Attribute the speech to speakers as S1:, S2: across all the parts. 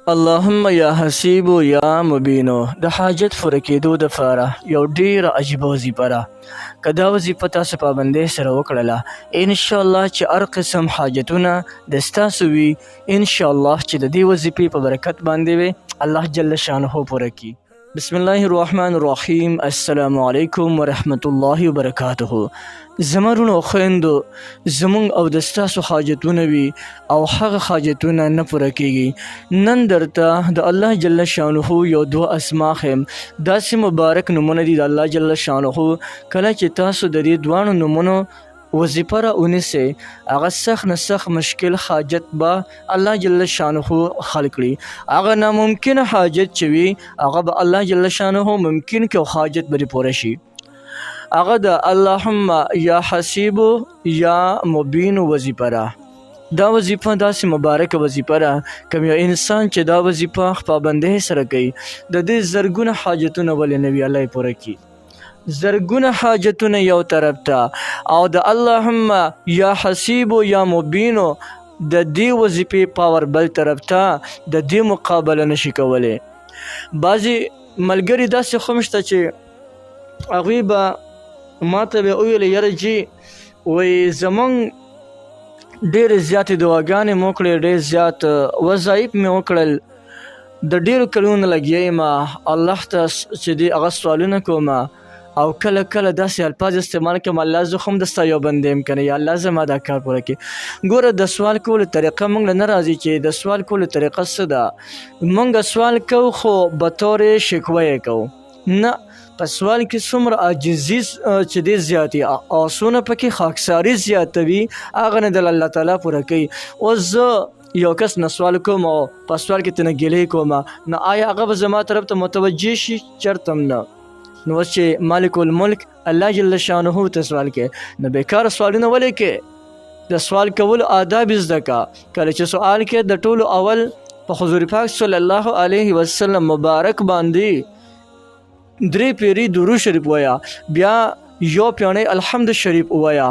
S1: اللهم یا حسیب یا مبینو د حاجت پوره کېدو دپاره یو ډېره عجیبه وظیفه ده. که دا وظیفه تاسو پابندۍ سره وکړله انشاءالله چې هر قسم حاجتونه د ستاسو وي انشاءالله چې د دې وظیفې په برکت باندې وي الله جل شانه پوره کړي. بسم الله الرحمن الرحیم. السلام علیکم ورحمت الله وبرکاته. زمرونو خویندو زمونږ او د ستاسو حاجتونه وي او هغه حاجتونه نه پوره کېږي. نن درته د الله جل شانه یو دوه اسما ښیم. داسې مبارک نومونه دي د الله جل شانه. کله چې تاسو د دې دواړو نومونو وظیفه را ونیسئ هغه سخت نه سخت مشکل حاجت به الله جل شانه حل کړي. هغه ناممکنه حاجت چې وي هغه به الله جل شانه ممکن کړي او حاجت به پوره شي. هغه د اللهم یا حسیب یا مبین وظیفه ده. دا وظیفه داسې مبارکه وظیفه ده کوم یو انسان چې دا وظیفه پابندۍ سره کوي د دې زرګونه حاجتونه ولې نه وي الله یې پوره کړي. زرګونه حاجتونه یو طرف ته او د اللهم یا حسیب یا مبینو د دې وظیفې پاور بل طرف ته د دې مقابله نشي کولی. بعضې ملګري داسې خو شته چې هغوی به ما ته به وویل یاره جي وایي زمونږ ډېرې زیاتې دعاګانې مو وکړې ډېر زیات وظایف مې وکړل د ډېرو کلونو لګیا یم الله ته چې دی هغه سوالونه کوم او کله کله داسې الفاظ استعمال کوم الله زه خو هم د ستا یو بنده یم که نه یا الله زما دا کار پوره کړي. ګوره د سوال کولو طریقه موږ له نه راځي چې د سوال کولو طریقه څه ده. موږ سوال کوو خو بطور شکوه یې کوو نه. په سوال کې څومره عاجزي چې دی زیاتي او څونه پکې خاکساري زیاتوي هغه نه د الله تعالی پوره کوي. اوس زه یو کس نه سوال کوم او په سوال کې ترنه ګیلې کوم نه آیا هغه به زما طرف ته متوجه شي؟ چرته هم نه. نو اوس چې مالک الملک الله جل شانه ته سوال کې نو بیکاره سوالونه ولې کې؟ د سوال کولو آداب زده کا. کله چې سوال کې د ټولو اول په حضور پاک صلی الله علیه وسلم مبارک باندې 3 پیری درود شریف ویا، بیا یو پیانی الحمد شریف ویا،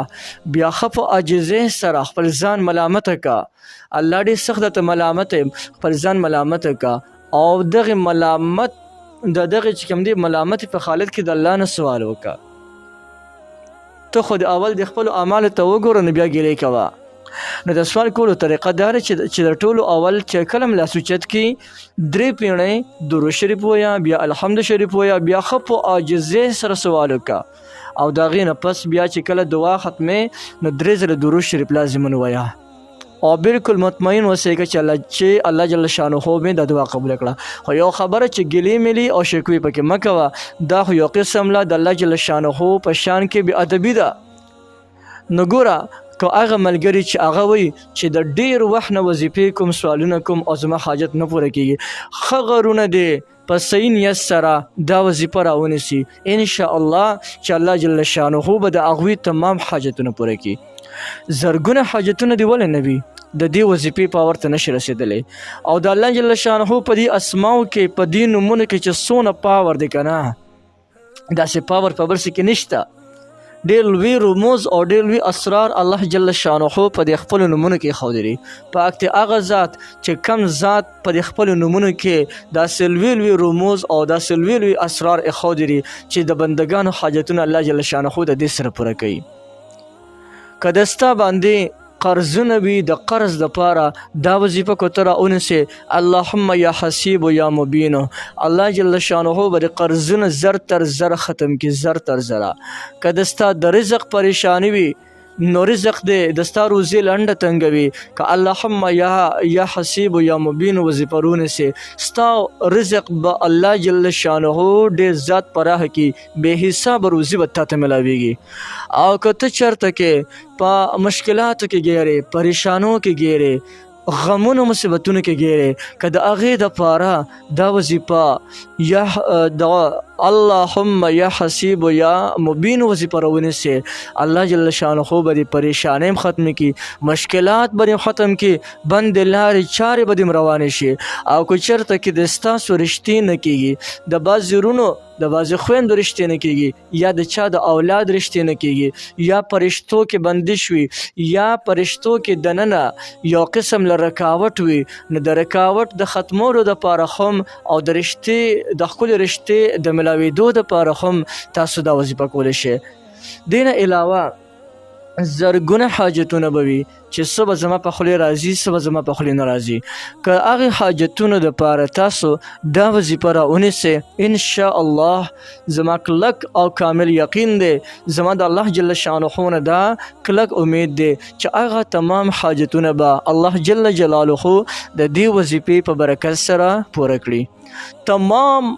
S1: بیا خف عاجزۍ سره خپل ځان ملامت کا. الله دې سخت ته ملامت خپل ځان ملامت کا او دغه ملامت دغه چې کوم دی ملامت په حالت کې د الله نه سوال وکا. ته خو د اول د خپل اعمال ته وګوره نو بیا ګیلې کوه. نو د سوال کولو طریقه دا ده چې د ټولو اول چې کله ملا سوچت کې 3 پیړۍ درود شریف ویا، بیا الحمد شریف ویا، بیا خف عاجزۍ سره سوال وکا او د هغې نه پس بیا چې کله دعا ختمې نو 3 ځله درود شریف لازمن ویا او بالکل مطمئن اوسېږه چې الله جل شانه مې دا دعا قبول کړه. خو یو خبره چې ګیلې ملي او شکوې پکې مه کوه، دا خو یو قسم له د الله جل شانه په شان کې بې ادبي ده. نو ګوره که هغه ملګري چې هغه وایي چې د ډېر وخت نه وظیفې کوم سوالونه کوم او زما حاجت نه پوره کېږي، ښه غرونه دی په صحیح نیت سره دا وظیفه راونیسي انشاءالله چې الله جل شانه به د هغوی تمام حاجتونه پوره کړي. زرګونه حاجتونه دې ولې نه وي د دې وظیفې پاور ته نشي رسېدلی او د الله جل شانه په دې اسماو کې په دې نومونو کې چې څونه پاور دی که نه داسې پاور په بل څه کې نشته. ډېر لوی رموز او ډېر لوی اسرار الله جل شانه په دې خپلو نومونو کې ښودلي. پاک دی هغه ذات چې کم ذات په دې خپلو نومونو کې داسې لوی لوی رموز او داسې لوی لوی اسرار ښودلي چې د بندګانو حاجتونه الله جل شانه د دې سره پوره کوي. که د ستا باندې قرضونه وي د قرض دپاره دا وظیفه کو ته راونیسې اللهم یا حسیب یا مبینو الله جل شانه به د قرضونه زر تر زر ختم کړي زر تر زره. که د ستا د رزق پریشانی وي نو رزق دی د ستا روزي لنډه تنګوي که اللهم یا حسیب یا مبین وظیفه رونیسې ستا رزق به الله جل شانه ډېر زیات پراخه کړي بې حساب روزي به تا ته ملاویږي. او که ته چېرته کې په مشکلاتو کې ګیرې پریشانو کې ګیرې غمونو مصیبتونو کې ګیرې که د هغې دپاره دا وظیفه یا د اللهم یا حسیب و یا مبین وظیفه راونیسئ. الله جل شانه به دې پریشانۍ ختم کړي، مشکلات به ختم کړي، بندې لارې چارې به دې روانې شي. او که چېرته کې د ستاسو رشتې نه کېږي، د بعضې وروڼو د بعضې خویندو رشتې نه کېږي، یا د چا د اولاد رشتې نه کېږي، یا په رشتو کې بندي شوي، یا په رشتو کې دننه یو قسم له رکاوټ وي، نو د رکاوټ د ختمولو دپاره هم او د رشتې د ښکلې رشتې د ملاوېدو دپاره هم تاسو دا وظیفه کولی شئ. دې نه علاوه زرګونه حاجتونه به وي چې څه به زما په خولې راځي، څه به زما په خولې نه راځي. که هغې حاجتونو دپاره تاسو دا وظیفه راونیسئ، انشاءالله زما کلک او کامل یقین دی، زما د الله جل شانه نه دا کلک امید دی چې هغه تمام حاجتونه به الله جل جلاله د دې وظیفې په برکت سره پوره کړي. تمام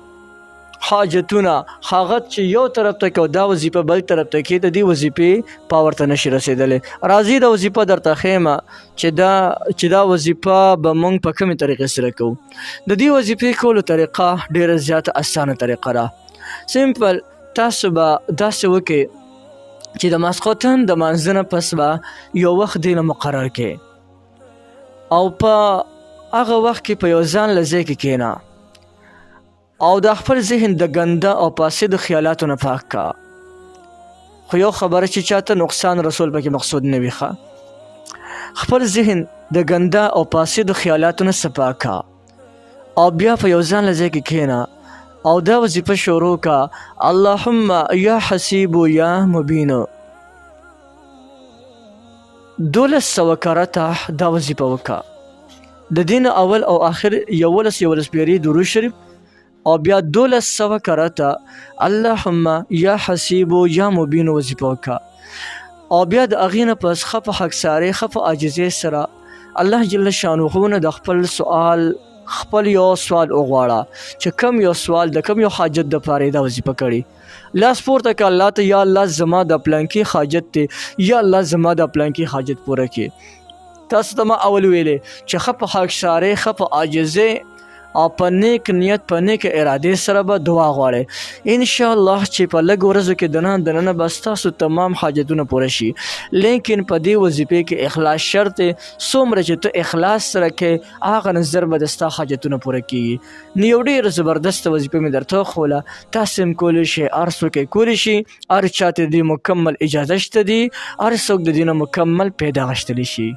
S1: حاجتونه هغه چې یو طرف ته کې او دا وظیفه بل طرف ته کې د دې وظیفې پاور ته نشي رسېدلی. راځي دا وظیفه درته ښیم چې دا وظیفه به موږ په کومې طریقې سره کوو. د دې وظیفې کولو طریقه ډېره زیاته اسانه طریقه ده. سمپل تاسو به داسې وکړئ چې د ماسخوتن د مانځه نه پس به یو وخت دې نه مقرر کړئ او په هغه وخت کې په یو ځان له ځای کې کښېنه او د خپل ذهن د ګنده او فاسد خیالاتو نه پاک کا. خو یو خبره چې چاته نقصان رسول پکې مقصود نه وي ښه، خپل ذهن د ګنده او فاسد خیالاتو نه صفا کا او بیا په یو ځان له ځای کې کښېنه او دا وظیفه شروع کا. اللهم یا حسیب یا مبین. 1200 کرته دا وظیفه وکړه. د دین اول او آخر 11 پیری درود شریف او بیا 1200 کرته اللهم یا حسیب یا مبین وظیفه وکړه. او بیا د هغې نه پس ښه په خاکسارۍ ښه په عاجزۍ سره الله جل شانه نه د خپل یو سوال وغواړه چې کم یو سوال د کم یو حاجت دپاره یې دا وظیفه کړې. لاس پورته که الله ته، یا الله زما د پلانکي حاجت دی، یا الله زما د پلانکي حاجت پوره کړي. تاسو ته ما اول ویلې چې ښه په خاکسارۍ ښه په عاجزۍ او په نیک نیت په نیک ارادې سره به دعا غواړئ. انشاءالله چې په لږ ورځو کې دننه به ستاسو تمام حاجتونه پوره شي. لیکن په دې وظیفې کې اخلاص شرط دی. څومره چې ته اخلاص سره کې هغه نظر به د ستا حاجتونه پوره کېږي. نو یو ډېره زبردسته وظیفه مې درته وښوله، تاسې هم کولی شئ، هر څوک یې کولی شي، هر چا ته د دې مکمل اجازه شته دي، هر څوک د دې نه مکمل پیدا غشتلی شي.